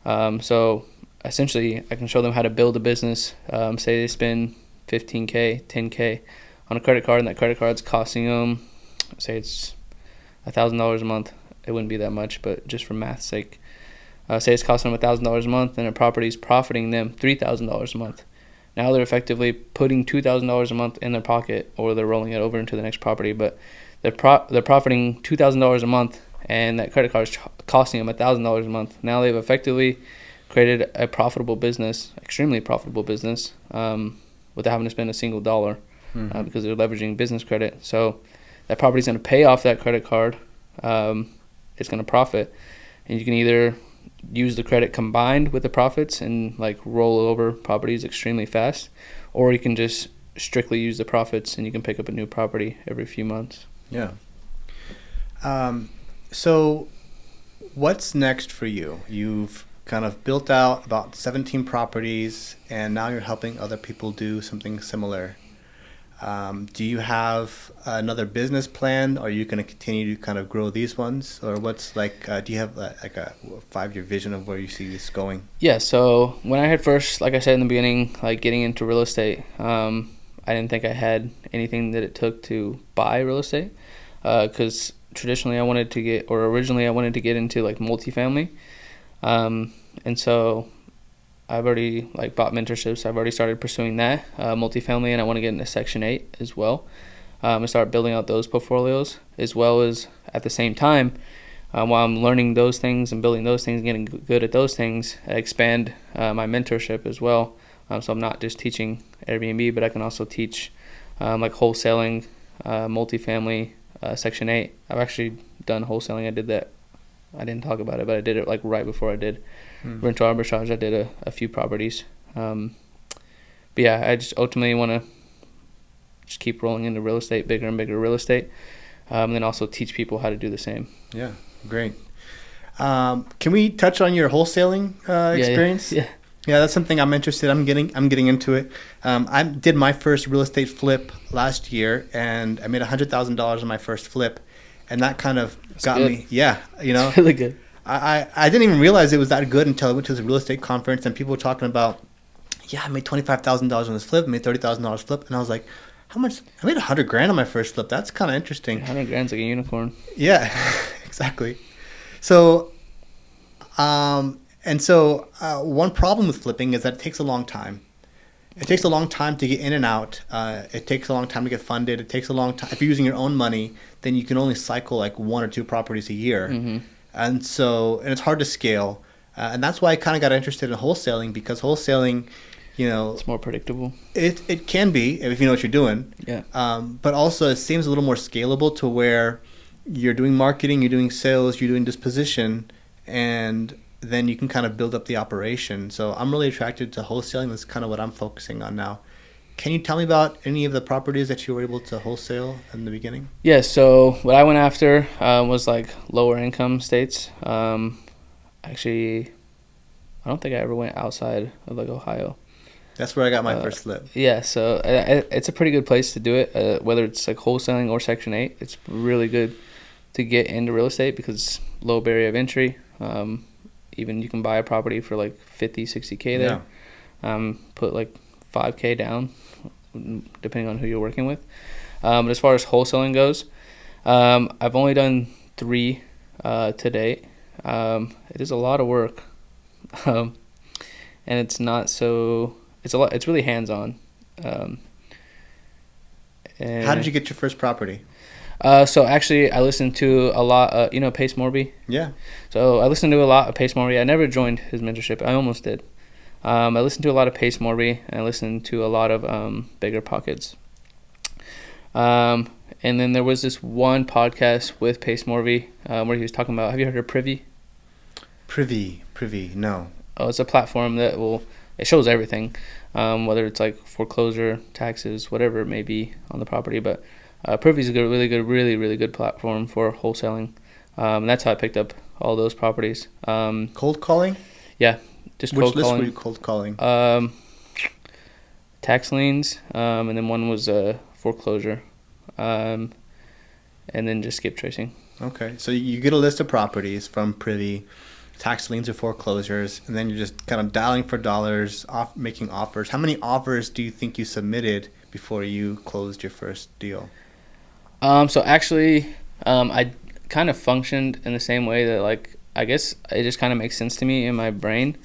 So essentially I can show them how to build a business. Say they spend 15K, 10K on a credit card, and that credit card's costing them, say it's $1,000 a month. It wouldn't be that much, but just for math's sake, say it's costing them $1,000 a month, and a property's profiting them $3,000 a month. Now they're effectively putting $2,000 a month in their pocket, or they're rolling it over into the next property, but they're profiting $2,000 a month, and that credit card is costing them $1,000 a month. Now they've effectively created a profitable business, extremely profitable business, without having to spend a single dollar, because they're leveraging business credit. So that property's going to pay off that credit card. It's going to profit, and you can either use the credit combined with the profits and like roll over properties extremely fast, or you can just strictly use the profits and you can pick up a new property every few months. Yeah. So what's next for you? You've kind of built out about 17 properties, and now you're helping other people do something similar. Do you have another business plan? Or are you going to continue to kind of grow these ones? Or what's like, do you have like a 5-year vision of where you see this going? Yeah, so when I had first, like I said in the beginning, like getting into real estate, I didn't think I had anything that it took to buy real estate, because traditionally originally I wanted to get into like multifamily. And so I've already like bought mentorships. I've already started pursuing that multifamily, and I want to get into Section 8 as well, and start building out those portfolios, as well as at the same time, while I'm learning those things and building those things, getting good at those things, I expand my mentorship as well. So I'm not just teaching Airbnb, but I can also teach like wholesaling, multifamily, Section 8. I've actually done wholesaling. I did that. I didn't talk about it, but I did it like right before I did rental arbitrage. I did a few properties. But yeah, I just ultimately want to just keep rolling into real estate, bigger and bigger real estate, and then also teach people how to do the same. Yeah, great. Can we touch on your wholesaling experience? Yeah, that's something I'm interested. I'm getting into it. I did my first real estate flip last year, and I made $100,000 on my first flip, and that kind of got me. Yeah, you know, really good. I didn't even realize it was that good until I went to this real estate conference, and people were talking about, I made $25,000 on this flip, I made $30,000 flip, and I was like, how much? I made $100,000 on my first flip. That's kind of interesting. $100,000's like a unicorn. Yeah, exactly. So, one problem with flipping is that it takes a long time. It takes a long time to get in and out. It takes a long time to get funded. It takes a long time. If you're using your own money, then you can only cycle like 1 or 2 properties a year. Mm-hmm. And it's hard to scale. And that's why I kind of got interested in wholesaling, because wholesaling, it's more predictable. It can be if you know what you're doing. Yeah. But also it seems a little more scalable to where you're doing marketing, you're doing sales, you're doing disposition, and then you can kind of build up the operation. So I'm really attracted to wholesaling. That's kind of what I'm focusing on now. Can you tell me about any of the properties that you were able to wholesale in the beginning? Yeah, so what I went after was like lower income states. Actually, I don't think I ever went outside of like Ohio. That's where I got my first flip. Yeah, so it's a pretty good place to do it, whether it's like wholesaling or Section 8. It's really good to get into real estate because it's low barrier of entry. Even you can buy a property for like 50, 60K there. Yeah. Put like 5K down, depending on who you're working with. But as far as wholesaling goes, I've only done 3 to date. It is a lot of work, and it's not so. It's really hands-on. How did you get your first property? So actually, I listened to a lot. Pace Morby. Yeah. So I listened to a lot of Pace Morby. I never joined his mentorship. I almost did. I listened to a lot of Pace Morby, and I listened to a lot of Bigger Pockets. And then there was this one podcast with Pace Morby where he was talking about. Have you heard of Privy? Privy. No. Oh, it's a platform that it shows everything, whether it's like foreclosure, taxes, whatever it may be on the property. But Privy is a really good platform for wholesaling. And that's how I picked up all those properties. Cold calling? Yeah. Just Which cold list calling. were you cold calling? Tax liens, and then one was foreclosure, and then just skip tracing. Okay, so you get a list of properties from Privy, tax liens or foreclosures, and then you're just kind of dialing for dollars, making offers. How many offers do you think you submitted before you closed your first deal? So actually, I kind of functioned in the same way that, like, I guess it just kind of makes sense to me in my brain.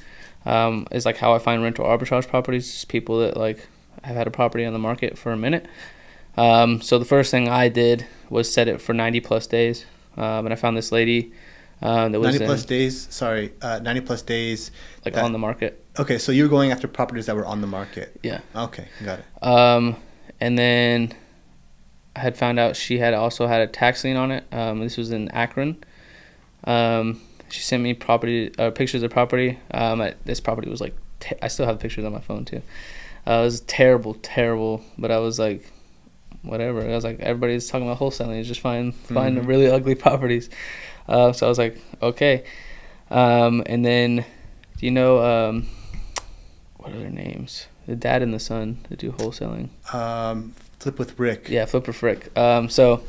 Is like how I find rental arbitrage properties. Just people that like have had a property on the market for a minute. So the first thing I did was set it for 90 plus days. And I found this lady that was 90 plus days. Sorry, 90 plus days. Like on the market. Okay, so you were going after properties that were on the market. Yeah. Okay, got it. And then I had found out she had also had a tax lien on it. This was in Akron. She sent me pictures of property. This property was like, I still have pictures on my phone too. It was terrible, but I was like, whatever. I was like, everybody's talking about wholesaling. It's just find really ugly properties. So I was like, okay. And then, do you know, what are their names? The dad and the son that do wholesaling. Flip with Rick. Yeah, Flip with Rick. So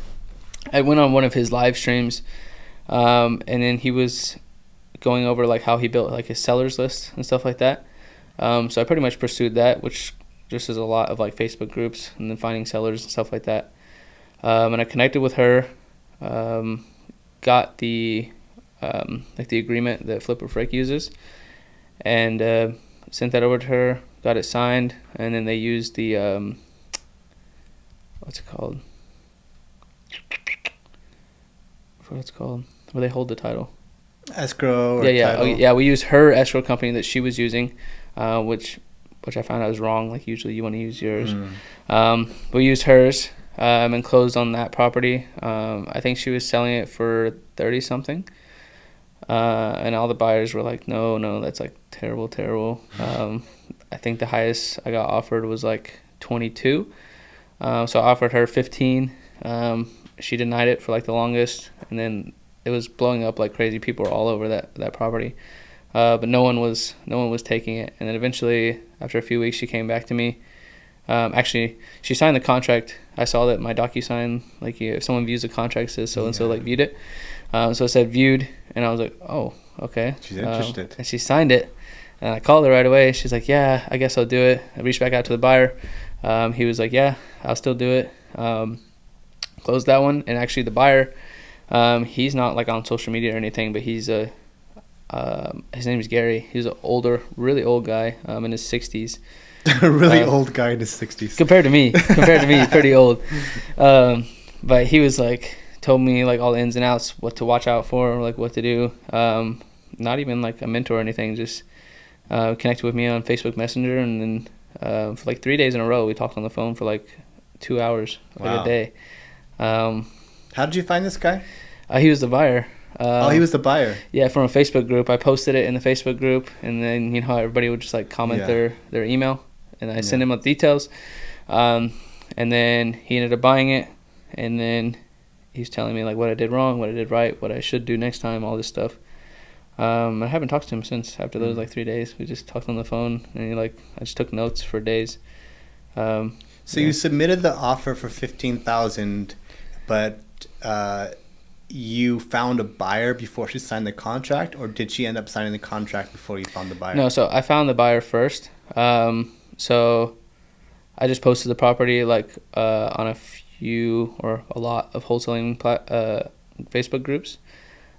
I went on one of his live streams, and then he was going over like how he built like his sellers list and stuff like that. So I pretty much pursued that, which just is a lot of like Facebook groups and then finding sellers and stuff like that. And I connected with her, got the like the agreement that Flip with Rick uses, and sent that over to her. Got it signed, and then they used the what's it called? What's it called? Where they hold the title. Escrow. Or Yeah. title. Oh, yeah. We used her escrow company that she was using, which I found out was wrong. Like usually you want to use yours. We used hers and closed on that property. I think she was selling it for 30 something. And all the buyers were like, no, that's like terrible. I think the highest I got offered was like 22. So I offered her 15. She denied it for like the longest, and then it was blowing up like crazy. People were all over that property, but no one was taking it. And then eventually, after a few weeks, she came back to me. Actually, she signed the contract. I saw that my DocuSign, like if someone views the contract, says so and so, like viewed it. So it said viewed, and I was like, oh, okay. She's interested. And she signed it, and I called her right away. She's like, yeah, I guess I'll do it. I reached back out to the buyer. He was like, yeah, I'll still do it. Closed that one, and actually the buyer, he's not like on social media or anything, but he's his name is Gary. He's an really old guy, in his 60s. Really old guy in his 60s. Compared to me, pretty old. But he was like, told me like all the ins and outs, what to watch out for, like what to do. Not even like a mentor or anything, just connected with me on Facebook Messenger, and then for like 3 days in a row, we talked on the phone for like 2 hours, like a day. How did you find this guy? He was the buyer. He was the buyer. Yeah, from a Facebook group. I posted it in the Facebook group, and then everybody would just like comment their email, and I sent him the details. And then he ended up buying it, and then he's telling me like what I did wrong, what I did right, what I should do next time, all this stuff. I haven't talked to him since after those like 3 days. We just talked on the phone, and I just took notes for days. So you submitted the offer for $15,000, but you found a buyer before she signed the contract, or did she end up signing the contract before you found the buyer? No, so I found the buyer first. So I just posted the property like on a few or a lot of wholesaling Facebook groups,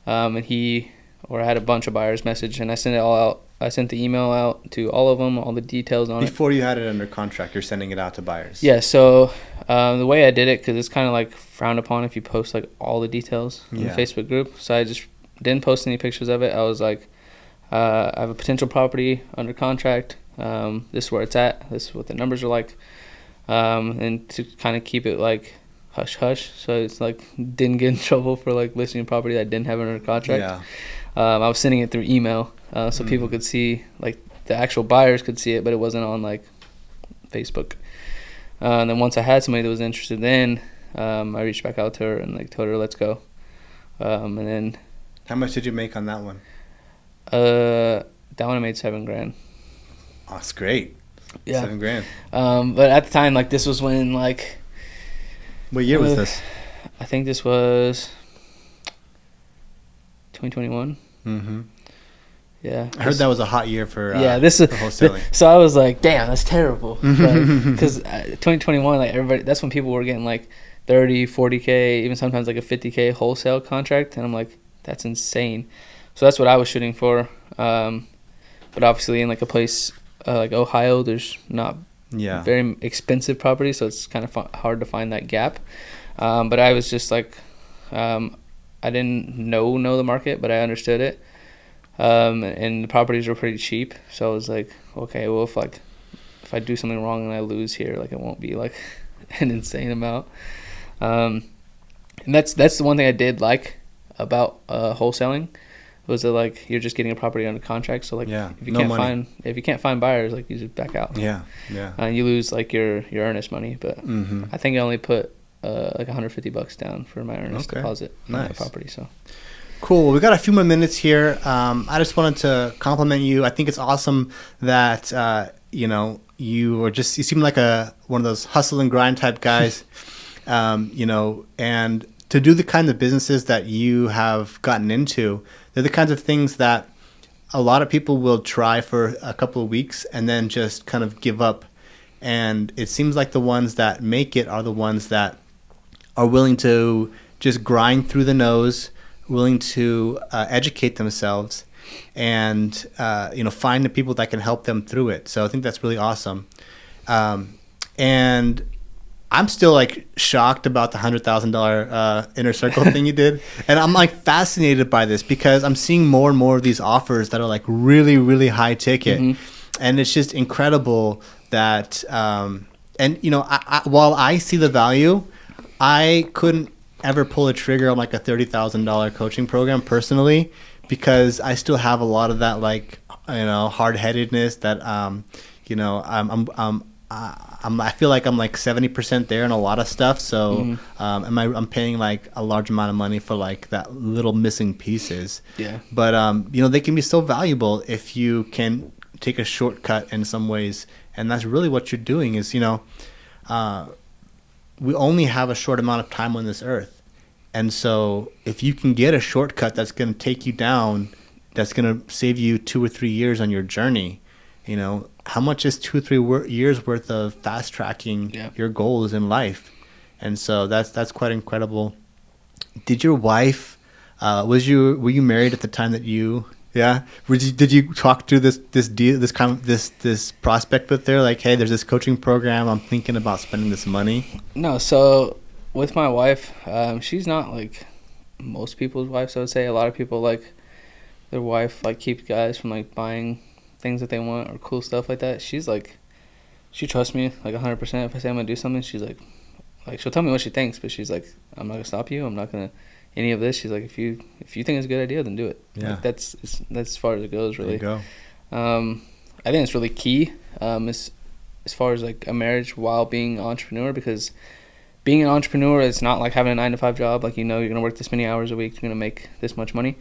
and I had a bunch of buyers message, and I sent it all out. I sent the email out to all of them, all the details on it. Before you had it under contract, you're sending it out to buyers. Yeah, so the way I did it, because it's kind of like frowned upon if you post like all the details in the Facebook group. So I just didn't post any pictures of it. I was like, I have a potential property under contract. This is where it's at. This is what the numbers are like. And to kind of keep it like hush hush, so it's like didn't get in trouble for like listing a property that I didn't have under contract. Yeah. I was sending it through email, so people could see, like the actual buyers could see it, but it wasn't on like Facebook. And then once I had somebody that was interested, then I reached back out to her and like told her let's go. And then how much did you make on that one? That one I made $7,000. Oh, that's great. Yeah, $7,000. But at the time, like this was when like. What year was this? I think this was 2021. Mm-hmm. Yeah. I heard that was a hot year for this is wholesaling. So I was like, damn, that's terrible. Because 2021, like everybody, that's when people were getting like 30, 40K, even sometimes like a 50K wholesale contract. And I'm like, that's insane. So that's what I was shooting for. But obviously in like a place like Ohio, there's not very expensive property. So it's kind of hard to find that gap. But I was just like, I didn't know the market, but I understood it. And the properties were pretty cheap, so I was like, okay, well if I do something wrong and I lose here, like it won't be like an insane amount. And that's the one thing I did like about wholesaling Was it like you're just getting a property under contract? So like if you can't find buyers, like you just back out. Yeah. And you lose like your earnest money. But I think I only put like $150 down for my earnest deposit on that property. So cool. We got a few more minutes here. I just wanted to compliment you. I think it's awesome that you seem like one of those hustle and grind type guys. And to do the kind of businesses that you have gotten into, they're the kinds of things that a lot of people will try for a couple of weeks and then just kind of give up. And it seems like the ones that make it are the ones that are willing to just grind through the nose, willing to educate themselves, and find the people that can help them through it. So I think that's really awesome. And I'm still like shocked about the $100,000 inner circle thing you did, and I'm like fascinated by this because I'm seeing more and more of these offers that are like really, really high ticket, and it's just incredible that. While I see the value, I couldn't ever pull a trigger on like a $30,000 coaching program personally, because I still have a lot of that hard-headedness that I feel like I'm like 70% there in a lot of stuff. So I'm paying like a large amount of money for like that little missing pieces. Yeah. But they can be so valuable if you can take a shortcut in some ways, and that's really what you're doing. Is we only have a short amount of time on this earth, and so if you can get a shortcut that's going to take you down, that's going to save you 2 or 3 years on your journey. How much is 2 or 3 years worth of fast tracking your goals in life? And so that's quite incredible. Did your wife, were you married at the time that you, did you talk through this deal, this prospect with her? Like, hey, there's this coaching program. I'm thinking about spending this money. No. So with my wife, she's not like most people's wives. I would say a lot of people, like, their wife like keeps guys from like buying things that they want or cool stuff like that. She's like, she trusts me like 100%. If I say I'm gonna do something, she's like she'll tell me what she thinks, but she's like, I'm not gonna stop you. I'm not gonna any of this. She's like, if you think it's a good idea, then do it. Yeah. Like, that's as far as it goes, really. There you go. I think it's really key as far as like a marriage while being an entrepreneur, because being an entrepreneur, it's not like having a 9-to-5 job. Like, you're gonna work this many hours a week, you're gonna make this much money.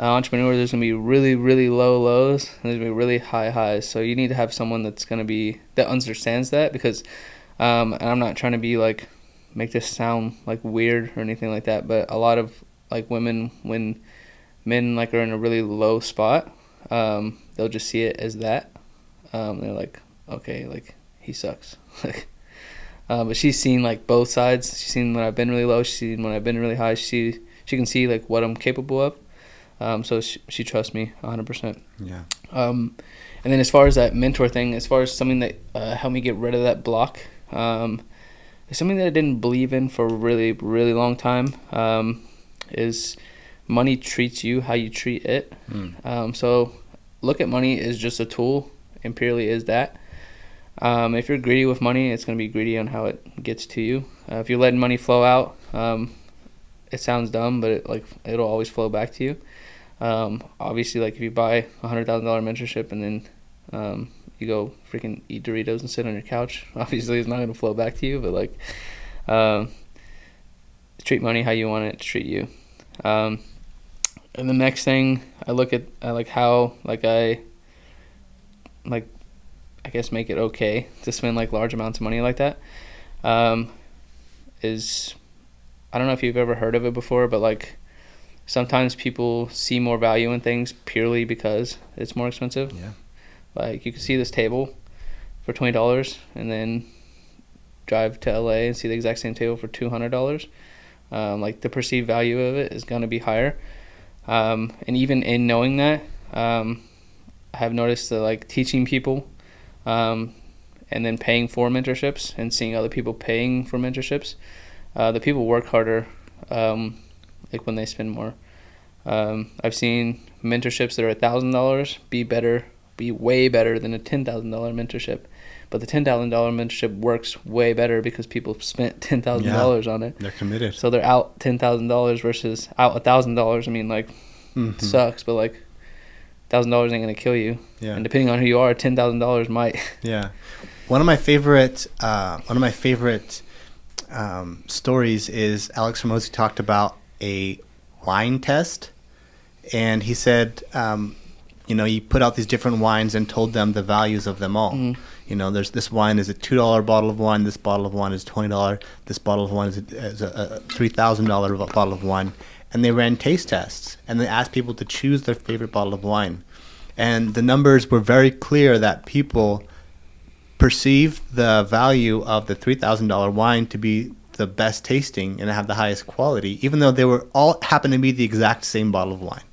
Entrepreneur, there's going to be really, really low lows, and there's going to be really high highs. So you need to have someone that understands that, because, and I'm not trying to be like, make this sound like weird or anything like that, but a lot of like women, when men like are in a really low spot, they'll just see it as that. They're like, okay, like he sucks. But she's seen like both sides. She's seen when I've been really low. She's seen when I've been really high. She can see like what I'm capable of. So she trusts me 100%. Yeah. And then as far as that mentor thing, as far as something that helped me get rid of that block, it's something that I didn't believe in for a really, really long time, is money treats you how you treat it. So look at money as just a tool, and purely is that. If you're greedy with money, it's going to be greedy on how it gets to you. If you're letting money flow out, it sounds dumb, but it'll always flow back to you. Obviously, like if you buy $100,000 mentorship and then you go freaking eat Doritos and sit on your couch, obviously it's not going to flow back to you. But like, treat money how you want it to treat you. And the next thing I look at, how I guess make it okay to spend like large amounts of money like that. Is, I don't know if you've ever heard of it before, but like sometimes people see more value in things purely because it's more expensive. Yeah. Like you can see this table for $20 and then drive to LA and see the exact same table for $200. Like the perceived value of it is going to be higher. And even in knowing that, I have noticed that like teaching people and then paying for mentorships and seeing other people paying for mentorships, the people work harder like when they spend more. I've seen mentorships that are $1,000 be way better than a $10,000 mentorship, but the $10,000 mentorship works way better because people spent $10,000 on it. They're committed. So they're out $10,000 versus out $1,000. I mean, like sucks, but like $1,000 ain't gonna kill you. Yeah. And depending on who you are, $10,000 might. Yeah. One of my favorite stories is Alex Hormozi talked about a wine test, and he said, you put out these different wines and told them the values of them all. There's this wine is a $2 bottle of wine. This bottle of wine is $20. This bottle of wine is a $3,000 bottle of wine. And they ran taste tests, and they asked people to choose their favorite bottle of wine. And the numbers were very clear that people perceived the value of the $3,000 wine to be the best tasting and have the highest quality, even though they were all happened to be the exact same bottle of wine.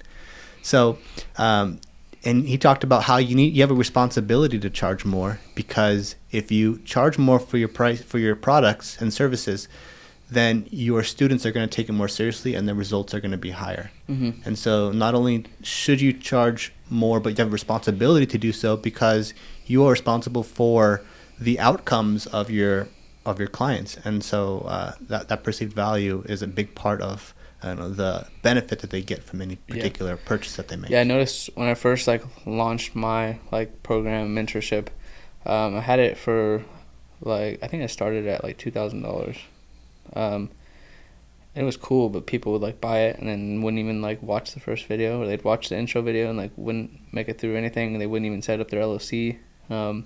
So, and he talked about how you have a responsibility to charge more, because if you charge more for your price for your products and services, then your students are going to take it more seriously and the results are going to be higher. And so not only should you charge more, but you have a responsibility to do so, because you are responsible for the outcomes of your clients. And so that perceived value is a big part of the benefit that they get from any particular purchase that they make. Yeah, I noticed when I first launched my program mentorship, I had it for I think I started at $2,000. It was cool, but people would buy it and then wouldn't even watch the first video, or they'd watch the intro video and wouldn't make it through anything, and they wouldn't even set up their LLC. And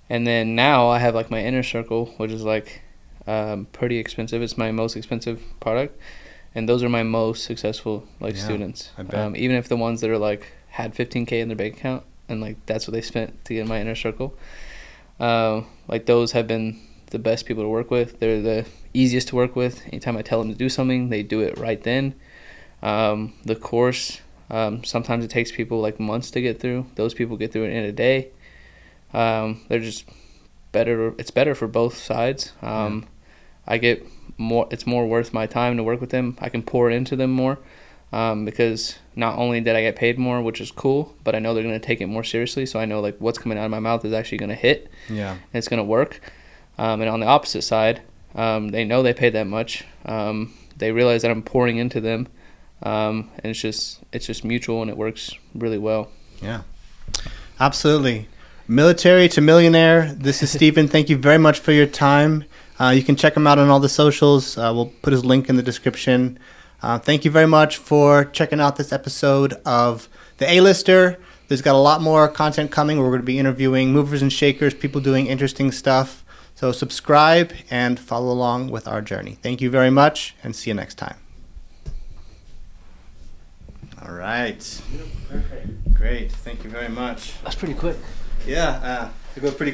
then now I have my inner circle, which is pretty expensive. It's my most expensive product, and those are my most successful students. I bet. Even if the ones that are had $15K in their bank account and that's what they spent to get in my inner circle, those have been the best people to work with. They're the easiest to work with. Anytime I tell them to do something, they do it right then. The course, sometimes it takes people months to get through. Those people get through it in a day. They're just better. It's better for both sides. I get more. It's more worth my time to work with them. I can pour into them more, because not only did I get paid more, which is cool, but I know they're going to take it more seriously. So I know what's coming out of my mouth is actually going to hit. Yeah, and it's going to work. And on the opposite side, they know they paid that much. They realize that I'm pouring into them, and it's just mutual, and it works really well. Yeah, absolutely. Military to millionaire. This is Stephen. Thank you very much for your time. You can check him out on all the socials. We'll put his link in the description. Thank you very much for checking out this episode of The A-Lister. There's got a lot more content coming. We're going to be interviewing movers and shakers, people doing interesting stuff. So subscribe and follow along with our journey. Thank you very much, and see you next time. All right. Perfect. Great. Thank you very much. That's pretty quick. Yeah, it goes pretty